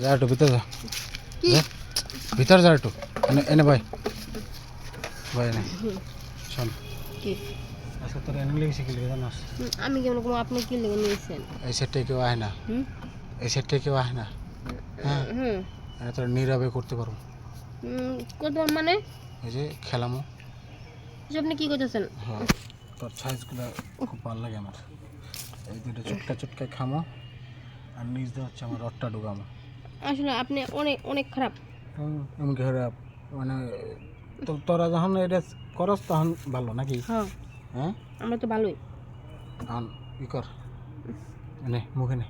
যা একটু ভিতরে যা, ভিতরে যা একটু। এনে এনে ভাই, ভাই এনে শোন, আচ্ছা তোর এনে লেগেছে কি লেগে জানাস? আমি কেমন কোনো আপনি কি লেগে নিয়েছেন? এই সেটটা কেউ আয় না, এই সেটটা কেউ আয় না। হ্যাঁ এটা তোর নীরবে করতে পারো। কত মানে এই যে খেলামো, আপনি কি করতেছেন? হ্যাঁ তোর সাইজগুলো খুব ভালো লাগে আমার। এই দুটো চুটকা চুটকা খামো আর নিজ দিয়ে হচ্ছে আমার রডটা ঢুকামো। আসলে আপনি অনেক অনেক খারাপ। এমন খারাপ মানে তোরা যখন এটা করস তখন ভালো নাকি? হ্যাঁ হ্যাঁ আমরা তো ভালোই। তখন ই কর, নে মুখে নে,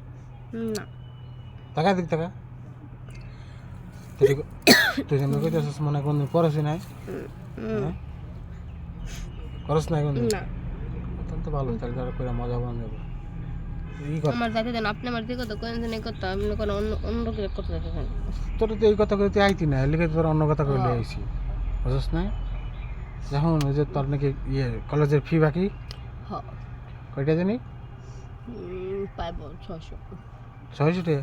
না টাকা দিক টাকা। তুই যেমন কইতেছিস মনে কোন পড়াশি নাই, খরচ নাই কোন না তাহলে তো ভালো, তাহলে তারা করে মজা বান যাবে। ই কর, আমার যাইতে দেন। আপনি আমার যে কথা কোয়েন এই কথা আপনি কোনো অন্য অন্য কিছু করতে যাচ্ছেন। তোর তো এই কথা কইতে আইতি না, এলিকে তোর অন্য কথা কইলে আইছি, বুঝছ না? যখন ওই যে তোর নাকি ইয়ে কলেজের ফি বাকি হ্যাঁ কয়টা জানি পাইব 600। 600 টাকা?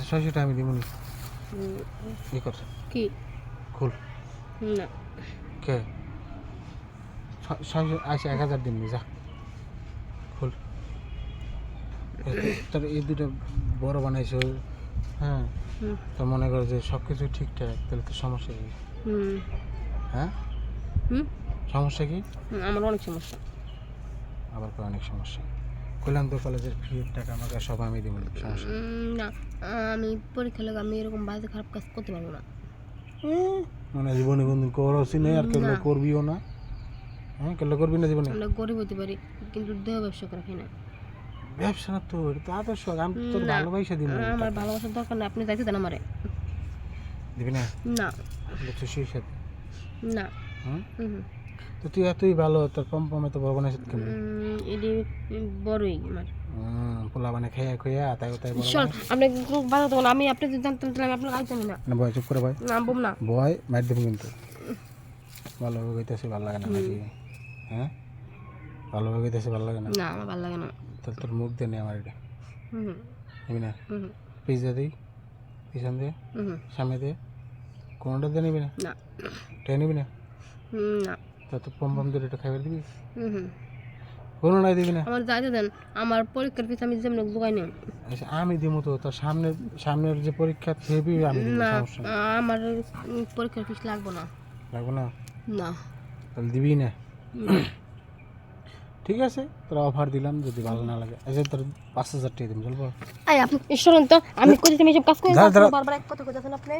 600 টাকা আমি দিব নি। ই কর, কি খুল। না কে 600 আচ্ছা 1000 দিন যা, খুল। তোর এই দুটো বড় বানাইছো, হ্যাঁ তো মনে করো যে সব কিছু ঠিকঠাক, তাহলে তো সমস্যা কি? হ্যাঁ সমস্যা কি? আমার অনেক সমস্যা। আবার অনেক সমস্যা কইলাম তো কলেজের ফির টাকা আমাকে সব আমি দিব, সমস্যা না আমি পরীক্ষা লাগে আমি এরকম বাজে খারাপ কাজ করতে পারবো না। মানে জীবনে কোনদিন করছি না আর কেউ করবিও না। হ্যাঁ কেউ করবি না জীবনে? আমরা গরিব হতে পারি কিন্তু দেহ ব্যবসা করা খাই না। ব্যবসা না তো এটা তো আদর্শ, আমি তোর ভালোবাসা দিব। আমার ভালোবাসার দরকার নেই, আপনি যাইতে দেন আমারে। দিবি না? না খুশির সাথে না তো তুই এতই ভালো, তোর পম্পমে তো ভগবানের সাথে কেমন এটি বড়ই আমার পোলা মানে খেয়া খেয়া তাই তাই বড় শোন আপনি বাধা দেবেন। আমি আপনি যদি জানতাম তাহলে আমি আপনার কাজ জানি না। না ভয় চুপ করে ভয় না বম না ভয় মার দেবো কিন্তু। ভালোভাবে কইতেছি ভালো লাগে না নাকি? হ্যাঁ ভালোভাবে কইতেছি ভালো লাগে না? না আমার ভালো লাগে না। তাহলে তোর মুখ দিয়ে নে আমার এটা, হুম নিবি না? হুম পিজ্জা দিই পিছন দিয়ে সামনে দিয়ে কোনোটা দিয়ে নিবি না? না টেনে নিবি না? না তা তো পম দিয়ে এটা খাইবার দিবি? হুম কোনো নাই দিবি না? আমার যাইতে দেন। আমার পরীক্ষার পিছনে আমি যেমন জোগাই নেই। আচ্ছা আমি দিব তো, তোর সামনের যে পরীক্ষা হেবি আমি দিব, না সমস্যা নেই। আমার পরীক্ষার ফিস লাগবে না। লাগবে না? না তাহলে দিবি না? ঠিক আছে তোর অফার দিলাম, যদি ভালো না লাগে আচ্ছা তোর 5000 টাকা দিন চলবো? আই আপনি শুনুন তো আমি কইতেছি আমি সব কাজ করে বারবার এক কথা কইতেছেন আপনি।